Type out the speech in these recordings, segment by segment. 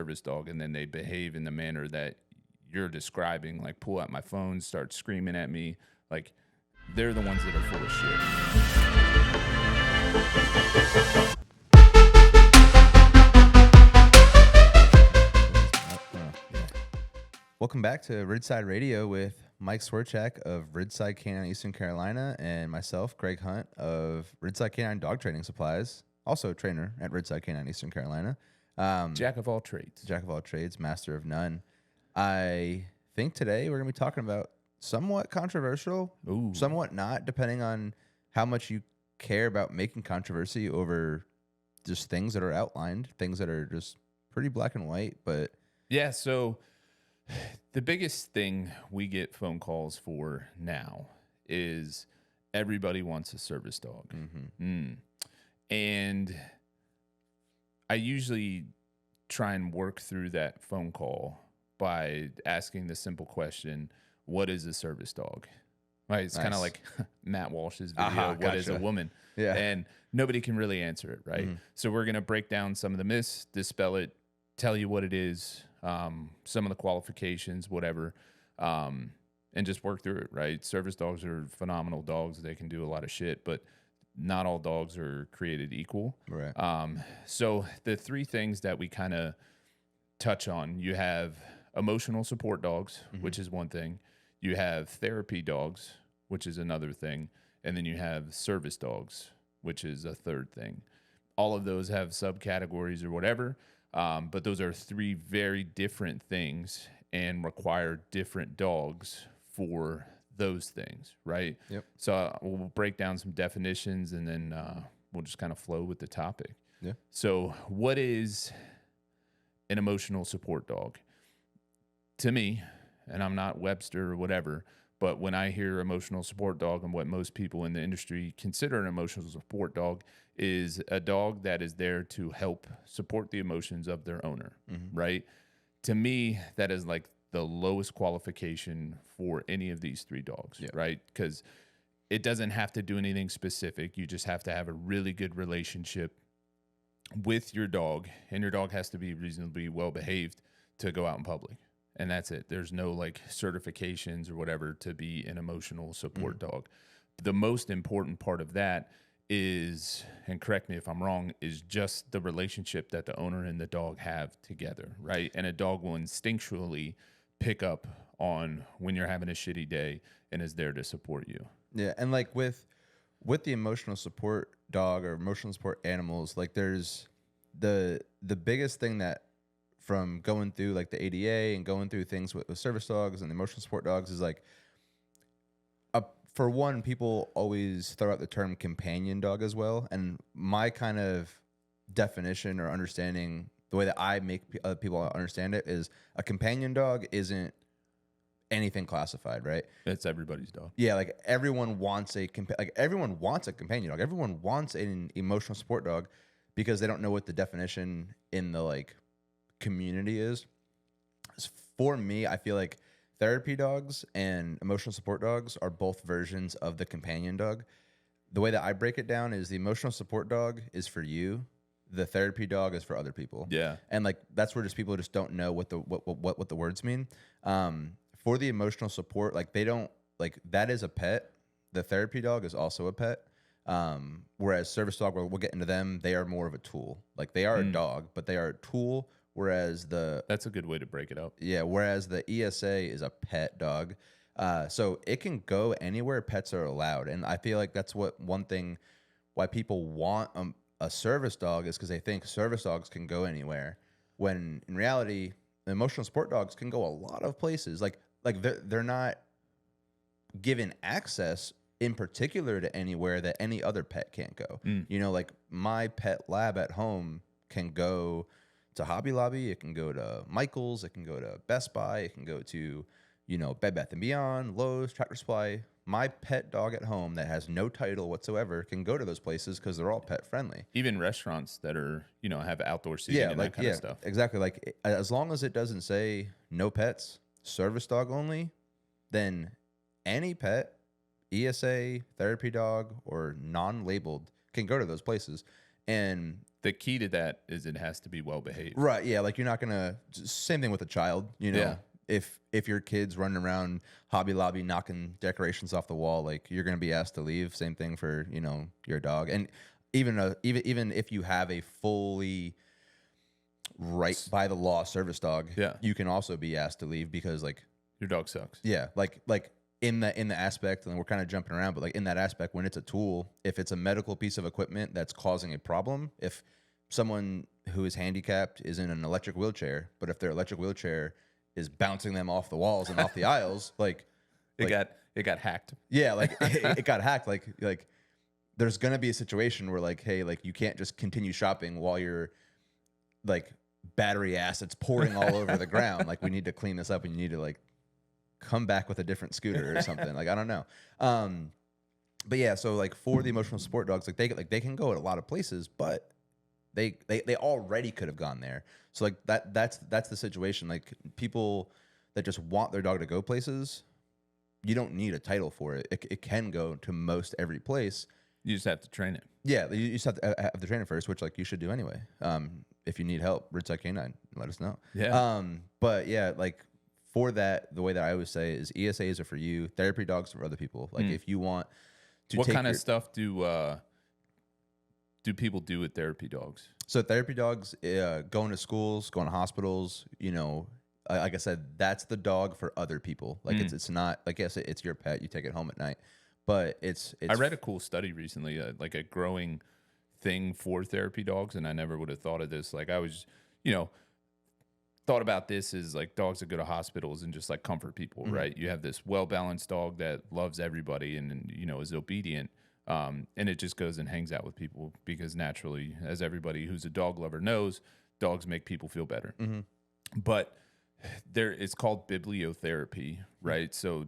service dog and then they behave in the manner that you're describing, like pull out my phone, start screaming at me, like they're the ones that are full of shit. Welcome back to Ridgeside Radio with Mike Swerchak of Ridgeside K9 Eastern Carolina and myself, Greg Hunt of Ridgeside K9 Dog Training Supplies, also a trainer at Ridgeside K9 Eastern Carolina. Jack of all trades. Jack of all trades, master of none. I think today we're going to be talking about somewhat controversial, somewhat not, depending on how much you care about making controversy over just things that are outlined, things that are just pretty black and white. But yeah, so the biggest thing we get phone calls for now is everybody wants a service dog. And I usually try and work through that phone call by asking the simple question, what is a service dog? Right? It's kind of like Matt Walsh's video, what is a woman? Yeah. And nobody can really answer it, right? So we're going to break down some of the myths, dispel it, tell you what it is, some of the qualifications, whatever, and just work through it, right? Service dogs are phenomenal dogs. They can do a lot of shit, but not all dogs are created equal. Right. So the three things that we kind of touch on, you have emotional support dogs, which is one thing. You have therapy dogs, which is another thing. And then you have service dogs, which is a third thing. All of those have subcategories or whatever. But those are three very different things and require different dogs for those things, right? Yep. So we'll break down some definitions and then we'll just kind of flow with the topic. Yeah. So what is an emotional support dog? To me, and I'm not Webster or whatever, but when I hear emotional support dog and what most people in the industry consider an emotional support dog is a dog that is there to help support the emotions of their owner, right? To me, that is like the lowest qualification for any of these three dogs, right? Because it doesn't have to do anything specific. You just have to have a really good relationship with your dog, and your dog has to be reasonably well behaved to go out in public. And that's it. There's no like certifications or whatever to be an emotional support dog. The most important part of that is, and correct me if I'm wrong, is just the relationship that the owner and the dog have together, right? And a dog will instinctually pick up on when you're having a shitty day and is there to support you. Yeah, and like with the emotional support dog or emotional support animals, like there's the biggest thing that from going through like the ADA and going through things with service dogs and emotional support dogs is like, for one, people always throw out the term companion dog as well. And my kind of definition or understanding, the way that I make other people understand it, is a companion dog isn't anything classified, right? It's everybody's dog. Yeah, like everyone wants everyone wants a companion dog. Everyone wants an emotional support dog because they don't know what the definition in the like community is. For me, I feel like therapy dogs and emotional support dogs are both versions of the companion dog. The way that I break it down is the emotional support dog is for you, the therapy dog is for other people. Yeah. And like that's where just people just don't know what the words mean. For the emotional support, like they don't, like that is a pet. The therapy dog is also a pet. Whereas service dog, we'll get into them, they are more of a tool. Like they are a dog, but they are a tool. Whereas that's a good way to break it up. Yeah. Whereas the ESA is a pet dog. So it can go anywhere pets are allowed. And I feel like that's one thing why people want a service dog is because they think service dogs can go anywhere. When in reality, emotional support dogs can go a lot of places. Like they're not given access in particular to anywhere that any other pet can't go. You know, like my pet lab at home can go to Hobby Lobby, it can go to Michael's, it can go to Best Buy, it can go to, you know, Bed Bath & Beyond, Lowe's, Tractor Supply. My pet dog at home that has no title whatsoever can go to those places because they're all pet friendly. Even restaurants that are, you know, have outdoor seating and that kind of stuff. Exactly. Like as long as it doesn't say no pets, service dog only, then any pet, ESA, therapy dog, or non-labeled can go to those places. And the key to that is it has to be well behaved. Right. Yeah. Like you're not gonna. Same thing with a child. You know, Yeah. if your kid's running around Hobby Lobby knocking decorations off the wall, like you're gonna be asked to leave. Same thing for your dog, and even if you have a fully right by the law service dog, Yeah. you can also be asked to leave because like Your dog sucks. yeah, like in the aspect, and we're kind of jumping around, but like in that aspect, when it's a tool, if it's a medical piece of equipment that's causing a problem, if someone who is handicapped is in an electric wheelchair, but if their electric wheelchair is bouncing them off the walls and off the aisles, like It got hacked. yeah, like it got hacked, like there's gonna be a situation where like, hey, like you can't just continue shopping while you're like battery acid's pouring all over the ground. Like we need to clean this up, and you need to like come back with a different scooter or something. Like I don't know. But yeah, so like for the emotional support dogs, like they can go at a lot of places, but they already could have gone there. So like that's the situation. Like people that just want their dog to go places, you don't need a title for it. It can go to most every place. You just have to train it. Yeah, you just have to have the trainer first, which like you should do anyway. If you need help, Ridgeside K9, let us know. Yeah. But yeah, like for that, the way that I always say is ESAs are for you, therapy dogs are for other people. Like if you want to What take kind of stuff do people do with therapy dogs? So therapy dogs, going to schools, going to hospitals, like I said, that's the dog for other people. Like it's not like, yes, it's your pet. You take it home at night, but it's I read a cool study recently, like a growing thing for therapy dogs, and I never would have thought of this. Like I was, thought about this as like dogs that go to hospitals and just like comfort people, right? You have this well-balanced dog that loves everybody and is obedient. And it just goes and hangs out with people because naturally, as everybody who's a dog lover knows, dogs make people feel better. But it's called bibliotherapy, right? So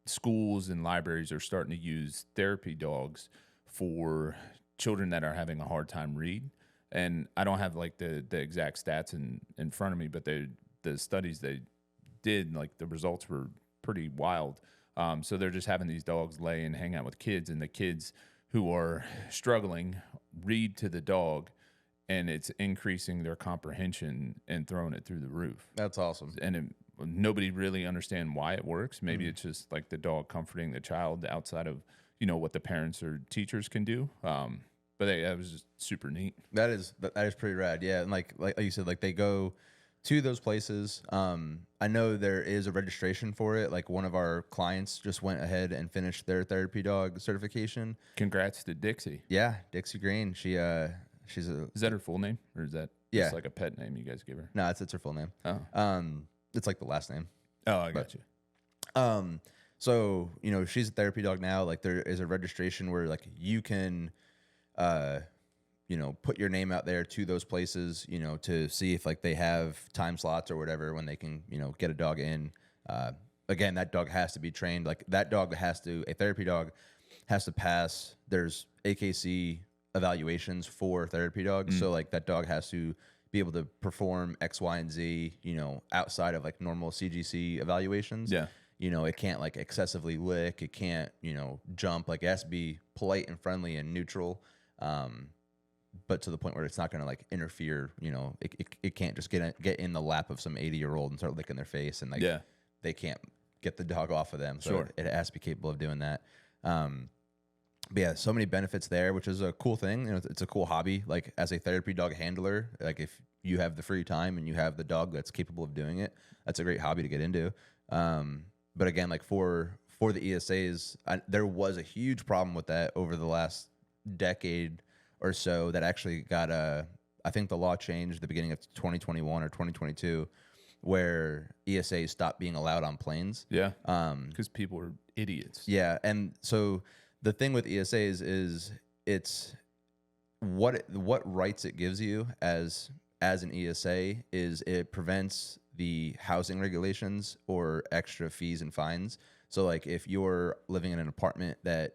schools and libraries are starting to use therapy dogs for children that are having a hard time read. And I don't have like the exact stats in front of me, but the studies they did, like the results were pretty wild. So they're just having these dogs lay and hang out with kids, and the kids who are struggling read to the dog, and it's increasing their comprehension and throwing it through the roof. That's awesome. And nobody really understand why it works. Maybe it's just like the dog comforting the child outside of what the parents or teachers can do. But that was just super neat. That is pretty rad. Yeah, and like you said, like they go to those places. I know there is a registration for it. Like one of our clients just went ahead and finished their therapy dog certification. Congrats to Dixie. Yeah, Dixie Green. She's Is that her full name, or is that just like a pet name you guys give her? No, it's her full name. Oh. It's like the last name. Oh, I got you. So she's a therapy dog now. Like there is a registration where like you can put your name out there to those places, to see if like they have time slots or whatever when they can, get a dog in. Again, that dog has to be trained. Like that dog a therapy dog has to pass. There's AKC evaluations for therapy dogs. So like that dog has to be able to perform X, Y, and Z, outside of like normal CGC evaluations. Yeah. It can't like excessively lick. It can't, jump. Like it has to be polite and friendly and neutral. But to the point where it's not going to like interfere, it can't just get in the lap of some 80-year-old and start licking their face, and like they can't get the dog off of them. So it has to be capable of doing that. But yeah, so many benefits there, which is a cool thing. It's a cool hobby. Like as a therapy dog handler, like if you have the free time and you have the dog that's capable of doing it, that's a great hobby to get into. But again, like for the ESAs, there was a huge problem with that over the last decade or so that actually got I think the law changed at the beginning of 2021 or 2022 where ESAs stopped being allowed on planes. Yeah. Because people are idiots. Yeah. And so the thing with ESAs is it's what rights it gives you as an ESA is it prevents the housing regulations or extra fees and fines. So like if you're living in an apartment that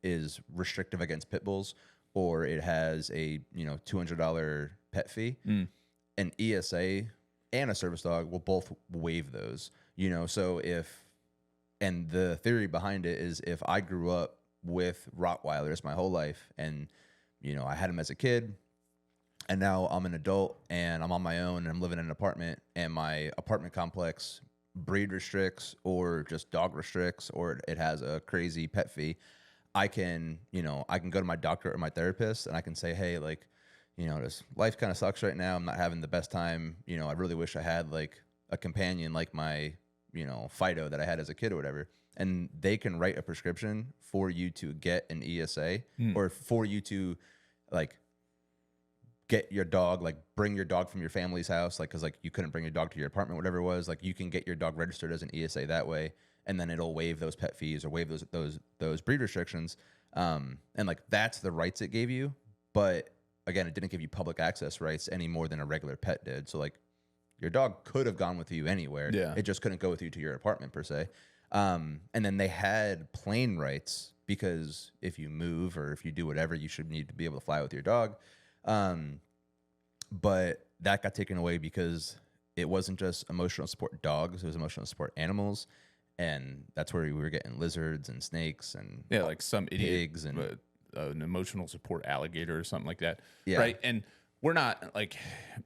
is restrictive against pit bulls, or it has a $200 pet fee, an ESA and a service dog will both waive those. So and the theory behind it is if I grew up with Rottweilers my whole life and I had him as a kid, and now I'm an adult and I'm on my own and I'm living in an apartment, and my apartment complex breed restricts or just dog restricts, or it has a crazy pet fee. I can go to my doctor or my therapist and I can say, hey, like, this life kind of sucks right now. I'm not having the best time. I really wish I had like a companion like my, Fido that I had as a kid or whatever. And they can write a prescription for you to get an ESA or for you to like get your dog, like bring your dog from your family's house. Like, cause like you couldn't bring your dog to your apartment, whatever it was. Like you can get your dog registered as an ESA that way. And then it'll waive those pet fees or waive those breed restrictions. And like, that's the rights it gave you. But again, it didn't give you public access rights any more than a regular pet did. So like your dog could have gone with you anywhere. Yeah. It just couldn't go with you to your apartment per se. And then they had plane rights because if you move or if you do whatever, you should need to be able to fly with your dog. But that got taken away because it wasn't just emotional support dogs, it was emotional support animals. And that's where we were getting lizards and snakes and like some pigs idiot, and an emotional support alligator or something like that. Yeah. Right. And we're not like,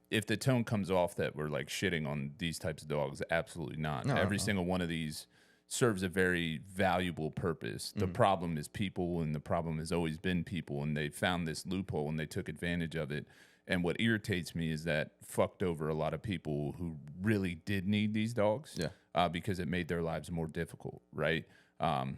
if the tone comes off that we're like shitting on these types of dogs, absolutely not. No, Every no. single one of these serves a very valuable purpose. The problem is people, and the problem has always been people, and they found this loophole and they took advantage of it. And what irritates me is that fucked over a lot of people who really did need these dogs, because it made their lives more difficult, right? I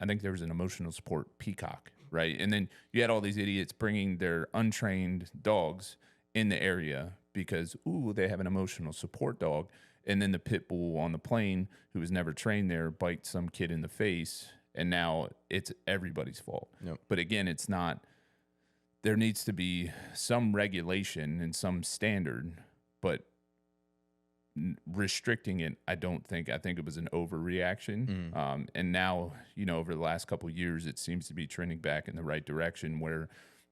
think there was an emotional support peacock, right? And then you had all these idiots bringing their untrained dogs in the area because, they have an emotional support dog. And then the pit bull on the plane who was never trained there bites some kid in the face, and now it's everybody's fault. Yep. But again, it's not. There needs to be some regulation and some standard, but restricting it, I think it was an overreaction. And now, over the last couple of years, it seems to be trending back in the right direction, where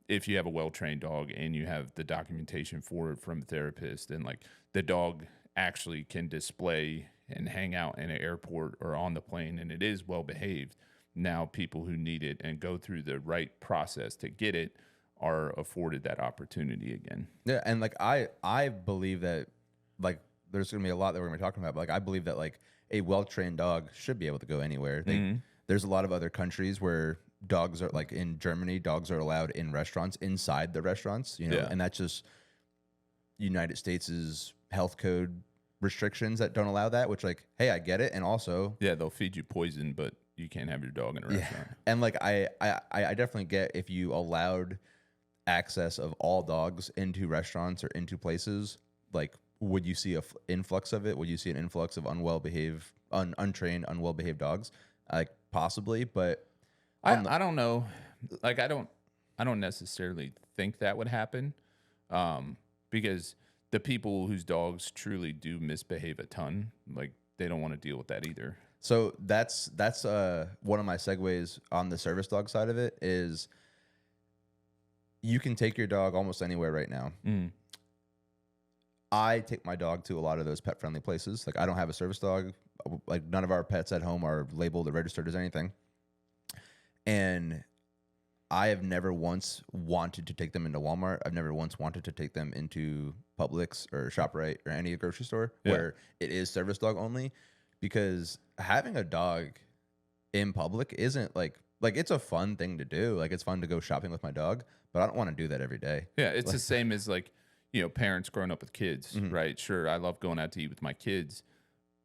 if you have a well-trained dog and you have the documentation for it from a therapist, and like the dog actually can display and hang out in an airport or on the plane and it is well behaved, now people who need it and go through the right process to get it are afforded that opportunity again. Yeah, and like I believe that like there's gonna be a lot that we're gonna be talking about, but like I believe that like a well-trained dog should be able to go anywhere. There's a lot of other countries where dogs are, like in Germany, dogs are allowed in restaurants, inside the restaurants, and that's just United States' health code restrictions that don't allow that, which like, hey, I get it. And also, they'll feed you poison, but you can't have your dog in a restaurant. And like I definitely get if you allowed access of all dogs into restaurants or into places, like would you see a influx of it? Would you see an influx of untrained, unwell behaved dogs? Like possibly, but I don't know. Like I don't necessarily think that would happen, because the people whose dogs truly do misbehave a ton, like they don't want to deal with that either. So that's one of my segues on the service dog side of it is you can take your dog almost anywhere right now. I take my dog to a lot of those pet friendly places. Like I don't have a service dog. Like none of our pets at home are labeled or registered as anything. And I have never once wanted to take them into Walmart. I've never once wanted to take them into Publix or ShopRite or any grocery store where it is service dog only, because having a dog in public isn't like it's a fun thing to do. Like it's fun to go shopping with my dog, but I don't want to do that every day. Yeah, it's the same as like, parents growing up with kids, right? Sure, I love going out to eat with my kids,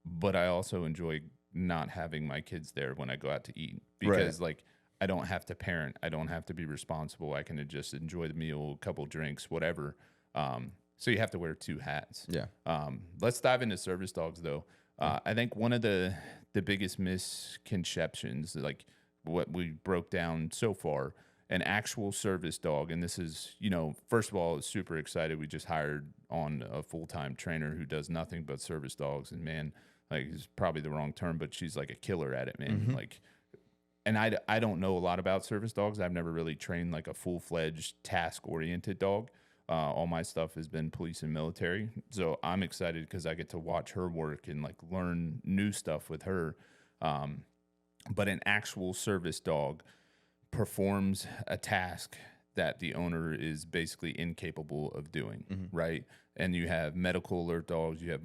but I also enjoy not having my kids there when I go out to eat, because like I don't have to parent. I don't have to be responsible. I can just enjoy the meal, a couple drinks, whatever. So you have to wear two hats. Yeah. Let's dive into service dogs, though. I think one of the biggest misconceptions, like what we broke down so far, an actual service dog, and this is, first of all, I was super excited. We just hired on a full-time trainer who does nothing but service dogs, and man, like it's probably the wrong term, but she's like a killer at it, man. Like, and I don't know a lot about service dogs. I've never really trained like a full-fledged task-oriented dog. All my stuff has been police and military. So I'm excited because I get to watch her work and like learn new stuff with her. But an actual service dog performs a task that the owner is basically incapable of doing, Mm-hmm. right? And you have medical alert dogs, you have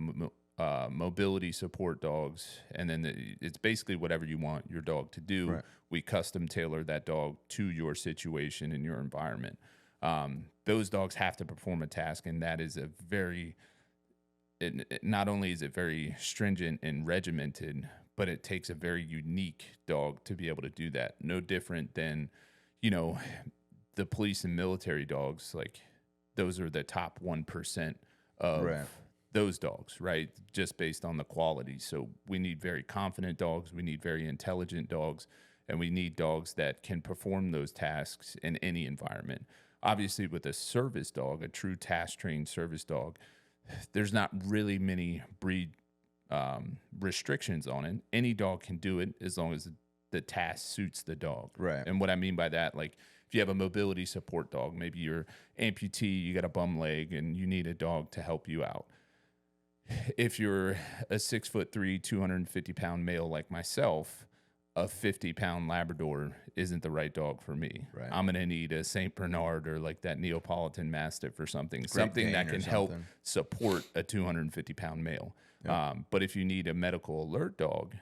mobility support dogs, and then it's basically whatever you want your dog to do. Right. We custom tailor that dog to your situation and your environment. Those dogs have to perform a task, and that is a very, not only is it very stringent and regimented, but it takes a very unique dog to be able to do that. No different than, you know, the police and military dogs. Like, those are the top 1% of Right. those dogs, right? Just based on the quality. So we need very confident dogs. We need very intelligent dogs. And we need dogs that can perform those tasks in any environment. Obviously, with a service dog, a true task-trained service dog, there's not really many breed restrictions on it. Any dog can do it as long as the task suits the dog. Right. And what I mean by that, like, if you have a mobility support dog, maybe you're amputee, you got a bum leg, and you need a dog to help you out. If you're a 6'3", 250-pound male like myself, a 50-pound Labrador isn't the right dog for me. Right. I'm going to need a St. Bernard or like that Neapolitan Mastiff or something, Great something that Dane or can help something. support a 250-pound male. Yep. But if you need a medical alert dog,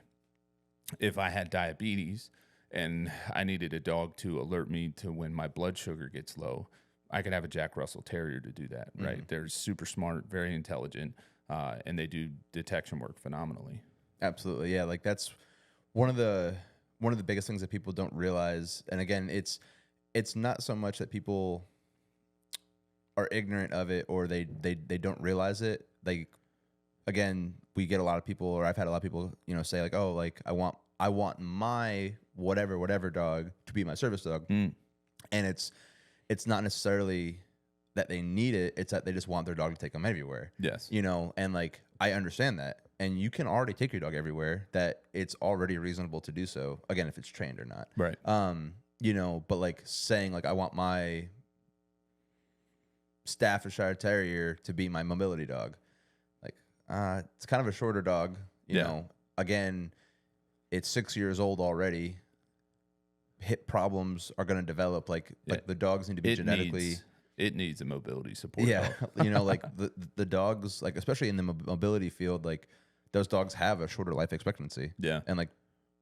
if I had diabetes and I needed a dog to alert me to when my blood sugar gets low, I could have a Jack Russell Terrier to do that, right? They're super smart, very intelligent, and they do detection work phenomenally. Absolutely. Yeah. Like, that's one of the biggest things that people don't realize. And again, it's not so much that people are ignorant of it or they don't realize it. Like, again, we get a lot of people, or I've had a lot of people, say like, oh, like I want my whatever dog to be my service dog. And it's not necessarily that they need it. It's that they just want their dog to take them everywhere. Yes. And like, I understand that. And you can already take your dog everywhere, that it's already reasonable to do so. Again, if it's trained or not. Right. But like saying like, I want my Staffordshire Terrier to be my mobility dog. Like, it's kind of a shorter dog, you know, again, it's 6 years old already. Hip problems are going to develop. Like the dogs need to be genetically. It needs a mobility support. Yeah. Dog. Like the dogs, like, especially in the mobility field, like those dogs have a shorter life expectancy. Yeah. And like,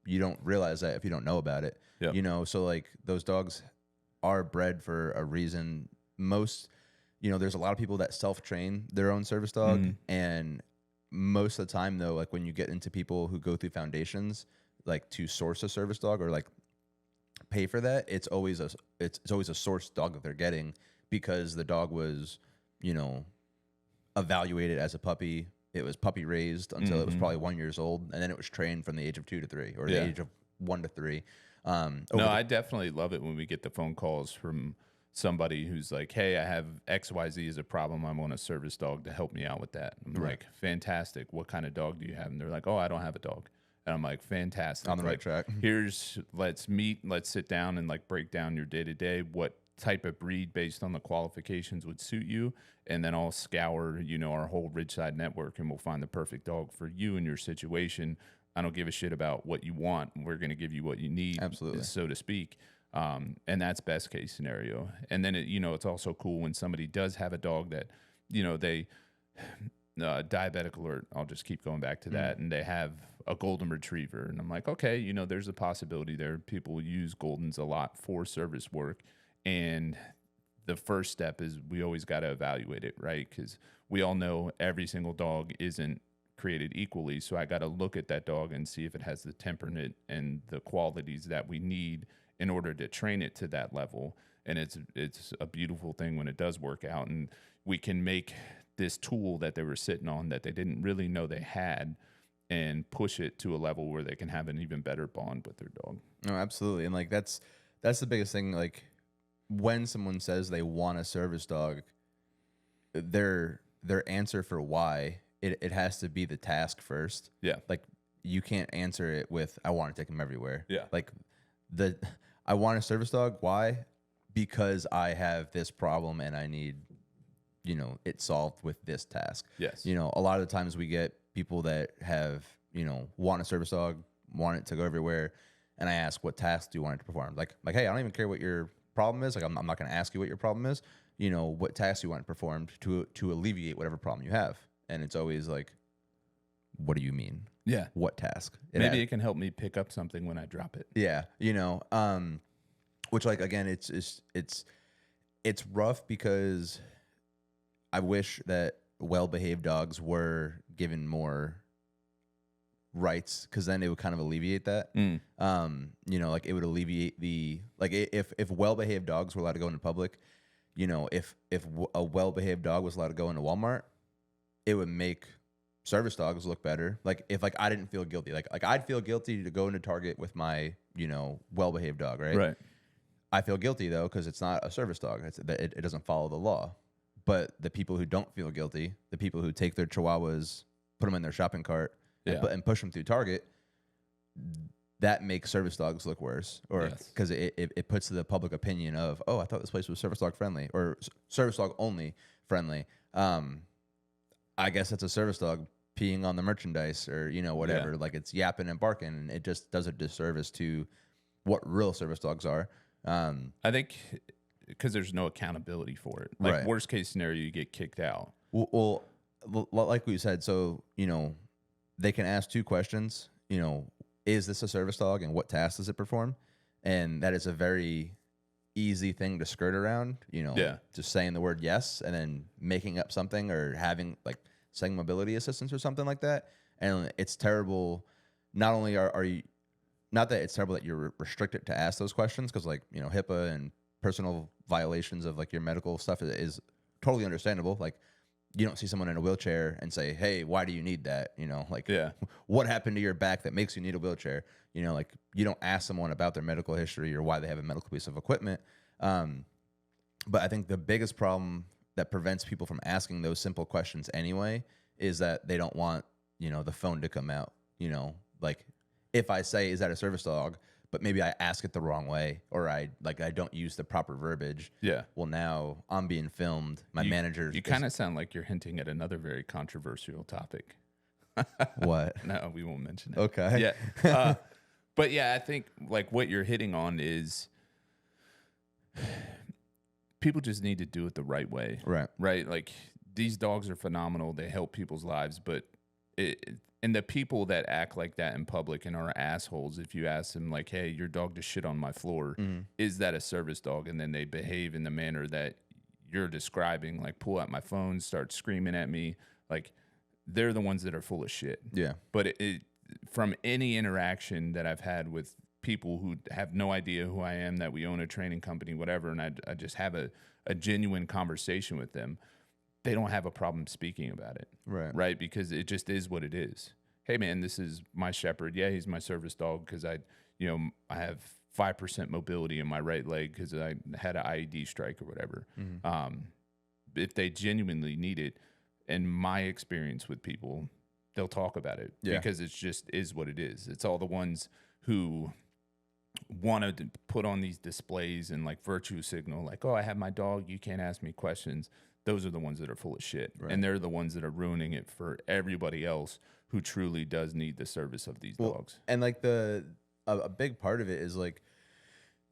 you don't realize that if you don't know about it, Yep. So like those dogs are bred for a reason. Most, there's a lot of people that self-train their own service dog. And most of the time though, like when you get into people who go through foundations, like to source a service dog or like pay for that, it's always a source dog that they're getting because the dog was, evaluated as a puppy. It was puppy raised until it was probably 1 year old. And then it was trained from the age of 2 to 3 or the age of 1 to 3. I definitely love it when we get the phone calls from somebody who's like, hey, I have XYZ as a problem. I want a service dog to help me out with that. I'm like, fantastic. What kind of dog do you have? And they're like, oh, I don't have a dog. And I'm like, fantastic. On the right track. Let's meet, let's sit down and like break down your day to day. What type of breed based on the qualifications would suit you? And then I'll scour, our whole Ridgeside network and we'll find the perfect dog for you and your situation. I don't give a shit about what you want. We're going to give you what you need, Absolutely, so to speak. And that's best case scenario. And then, it's also cool when somebody does have a dog that, they diabetic alert. I'll just keep going back to that. And they have a golden retriever. And I'm like, okay, there's a possibility there. People use Goldens a lot for service work. And the first step is we always got to evaluate it, right? Because we all know every single dog isn't created equally. So I got to look at that dog and see if it has the temperament and the qualities that we need in order to train it to that level. And it's a beautiful thing when it does work out. And we can make this tool that they were sitting on that they didn't really know they had and push it to a level where they can have an even better bond with their dog. No, absolutely. And like, that's the biggest thing. Like, when someone says they want a service dog, their answer for why it has to be the task first. Yeah. Like, you can't answer it with, I want to take him everywhere. Yeah. Like, I want a service dog. Why? Because I have this problem and I need, it solved with this task. Yes. A lot of the times we get people that have, want a service dog, want it to go everywhere. And I ask, what task do you want it to perform? Like, hey, I don't even care what your problem is. Like, I'm not going to ask you what your problem is. You know, what tasks you want performed to alleviate whatever problem you have. And it's always like, what do you mean? Yeah. What task? Maybe it can help me pick up something when I drop it. Yeah. You know, which, like, again, it's rough because I wish that well-behaved dogs were given more rights, because then it would kind of alleviate that. You know, like, it would alleviate the, like, if well-behaved dogs were allowed to go into public, you know, if a well-behaved dog was allowed to go into Walmart, it would make service dogs look better. Like, if, like, I didn't feel guilty, like I'd feel guilty to go into Target with my, you know, well-behaved dog, right? Right. I feel guilty though, because it's not a service dog. It doesn't follow the law. But the people who don't feel guilty, the people who take their chihuahuas, put them in their shopping cart, and push them through Target, that makes service dogs look worse. Or because it puts the public opinion of, oh, I thought this place was service dog friendly or service dog only friendly. I guess it's a service dog peeing on the merchandise, or, you know, whatever. Yeah. Like, it's yapping and barking, and it just does a disservice to what real service dogs are. I think because there's no accountability for it. Like, right. Worst case scenario, you get kicked out. Well, like we said, so, you know, they can ask 2 questions. You know, is this a service dog, and what tasks does it perform? And that is a very easy thing to skirt around. You know, just saying the word yes and then making up something, or having, like, saying mobility assistance or something like that. And it's terrible. Not only are you, not that it's terrible that you're restricted to ask those questions, because, like, you know, HIPAA and personal violations of, like, your medical stuff is totally understandable. Like, you don't see someone in a wheelchair and say, hey, why do you need that? You know, like, what happened to your back that makes you need a wheelchair? You know, like, you don't ask someone about their medical history or why they have a medical piece of equipment. But I think the biggest problem that prevents people from asking those simple questions anyway is that they don't want, you know, the phone to come out. You know, like, if I say, is that a service dog? But maybe I ask it the wrong way, or I don't use the proper verbiage. Yeah. Well, now I'm being filmed. My manager. You kind of sound like you're hinting at another very controversial topic. What? No, we won't mention it. Okay. Yeah. But yeah, I think, like, what you're hitting on is people just need to do it the right way. Right. Right. Like, these dogs are phenomenal. They help people's lives, but and the people that act like that in public and are assholes, if you ask them, like, hey, your dog just shit on my floor, is that a service dog? And then they behave in the manner that you're describing, like, pull out my phone, start screaming at me. Like, they're the ones that are full of shit. Yeah. But from any interaction that I've had with people who have no idea who I am, that we own a training company, whatever, and I just have a genuine conversation with them, they don't have a problem speaking about it. Right. Because it just is what it is. Hey, man, this is my shepherd. Yeah, he's my service dog because I have 5% mobility in my right leg because I had an IED strike or whatever. If they genuinely need it, in my experience with people, they'll talk about it because it's just is what it is. It's all the ones who want to put on these displays and, like, virtue signal, like, oh, I have my dog, you can't ask me questions. Those are the ones that are full of shit. Right. And they're the ones that are ruining it for everybody else who truly does need the service of these dogs. And, like, a big part of it is, like,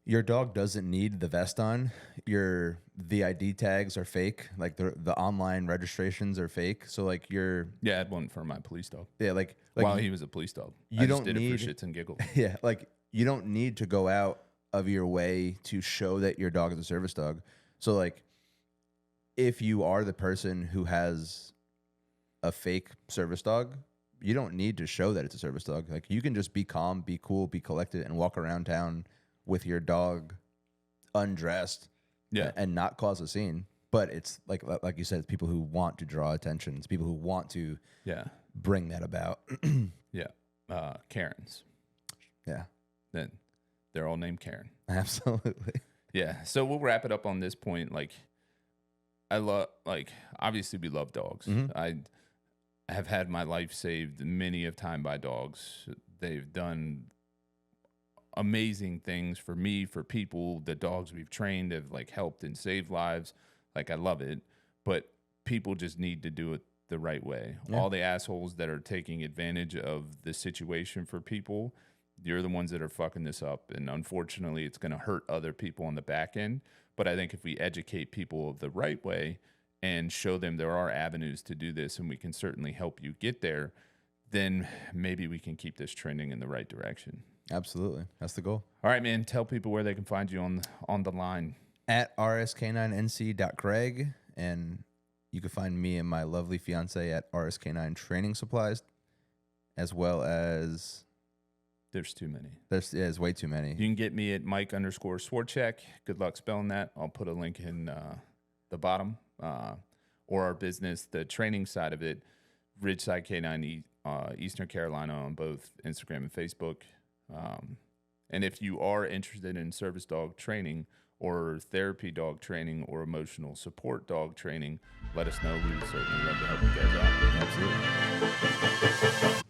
your dog doesn't need the vest on. The ID tags are fake. Like, the online registrations are fake. So, like, I had one for my police dog. Yeah, like while he was a police dog. I just did it for shits and giggles. Yeah, like, you don't need to go out of your way to show that your dog is a service dog. So, like, if you are the person who has a fake service dog, you don't need to show that it's a service dog. Like, you can just be calm, be cool, be collected, and walk around town with your dog undressed and not cause a scene. But it's like you said, it's people who want to draw attention. It's people who want to bring that about. Karens. Yeah. Then they're all named Karen. Absolutely. Yeah. So we'll wrap it up on this point. Like, obviously we love dogs. I have had my life saved many of time by dogs. They've done amazing things for me, for people. The dogs we've trained have, like, helped and saved lives. Like, I love it, but people just need to do it the right way. All the assholes that are taking advantage of the situation for people, You're the ones that are fucking this up. And unfortunately, it's going to hurt other people on the back end. But I think if we educate people the right way and show them there are avenues to do this and we can certainly help you get there, then maybe we can keep this trending in the right direction. Absolutely. That's the goal. All right, man. Tell people where they can find you on the line. At rsk9nc.craig. And you can find me and my lovely fiance at RSK9 Training Supplies, as well as... There's too many. There's way too many. You can get me at Mike_Swarchek. Good luck spelling that. I'll put a link in the bottom. Or our business, the training side of it, Ridgeside K9 Eastern Carolina on both Instagram and Facebook. And if you are interested in service dog training or therapy dog training or emotional support dog training, let us know. We would certainly love to help you guys out. Absolutely.